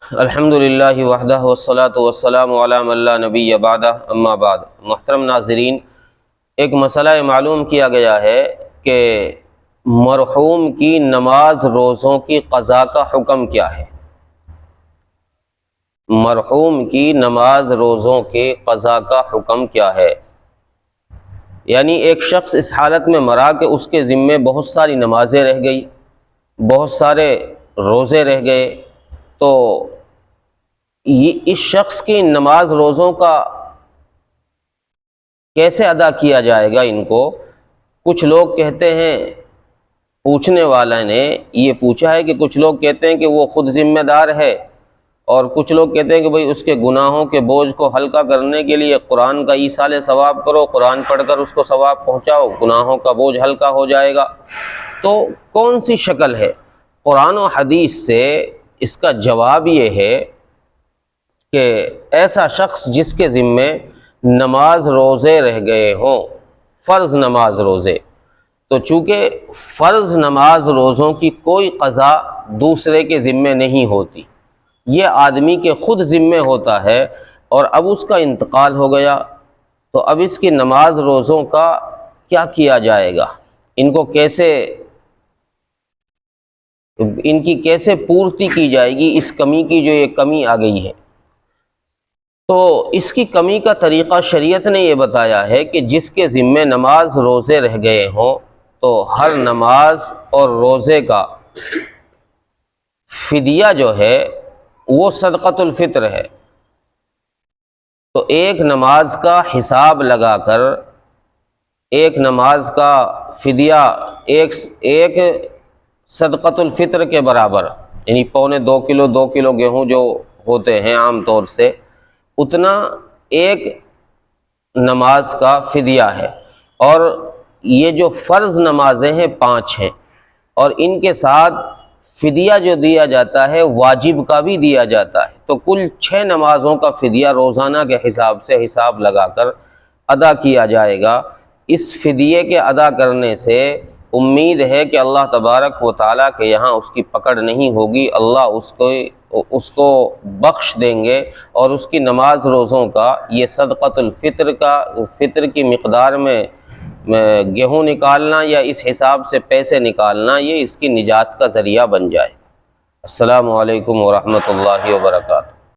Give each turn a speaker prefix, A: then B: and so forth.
A: الحمدللہ وحدہ والصلاة والسلام علی من لا نبی بعدہ اما بعد۔ محترم ناظرین، ایک مسئلہ معلوم کیا گیا ہے کہ مرحوم کی نماز روزوں کی قضا کا حکم کیا ہے۔ مرحوم کی نماز روزوں کے قضا کا حکم کیا ہے؟ یعنی ایک شخص اس حالت میں مرا کہ اس کے ذمے بہت ساری نمازیں رہ گئی، بہت سارے روزے رہ گئے، تو اس شخص کی نماز روزوں کا کیسے ادا کیا جائے گا؟ ان کو کچھ لوگ کہتے ہیں، پوچھنے والا نے یہ پوچھا ہے کہ کچھ لوگ کہتے ہیں کہ وہ خود ذمہ دار ہے، اور کچھ لوگ کہتے ہیں کہ بھئی اس کے گناہوں کے بوجھ کو ہلکا کرنے کے لیے قرآن کا ایصال ثواب کرو، قرآن پڑھ کر اس کو ثواب پہنچاؤ، گناہوں کا بوجھ ہلکا ہو جائے گا۔ تو کون سی شکل ہے؟ قرآن و حدیث سے اس کا جواب یہ ہے کہ ایسا شخص جس کے ذمے نماز روزے رہ گئے ہوں، فرض نماز روزے، تو چونکہ فرض نماز روزوں کی کوئی قضا دوسرے کے ذمے نہیں ہوتی، یہ آدمی کے خود ذمے ہوتا ہے، اور اب اس کا انتقال ہو گیا، تو اب اس کی نماز روزوں کا کیا کیا جائے گا؟ ان کی کیسے پورتی کی جائے گی؟ اس کمی کی جو یہ کمی آ گئی ہے، تو اس کی کمی کا طریقہ شریعت نے یہ بتایا ہے کہ جس کے ذمے نماز روزے رہ گئے ہوں تو ہر نماز اور روزے کا فدیہ جو ہے وہ صدقۃ الفطر ہے۔ تو ایک نماز کا حساب لگا کر ایک نماز کا فدیہ ایک صدقۃ الفطر کے برابر، یعنی 2.25 کلو گیہوں جو ہوتے ہیں عام طور سے، اتنا ایک نماز کا فدیہ ہے۔ اور یہ جو فرض نمازیں ہیں 5 ہیں، اور ان کے ساتھ فدیہ جو دیا جاتا ہے واجب کا بھی دیا جاتا ہے، تو کل 6 نمازوں کا فدیہ روزانہ کے حساب سے حساب لگا کر ادا کیا جائے گا۔ اس فدیے کے ادا کرنے سے امید ہے کہ اللہ تبارک و تعالیٰ کے یہاں اس کی پکڑ نہیں ہوگی، اللہ اس کو بخش دیں گے، اور اس کی نماز روزوں کا یہ صدقۃ الفطر کا فطر کی مقدار میں گیہوں نکالنا یا اس حساب سے پیسے نکالنا، یہ اس کی نجات کا ذریعہ بن جائے۔ السلام علیکم ورحمۃ اللہ وبرکاتہ۔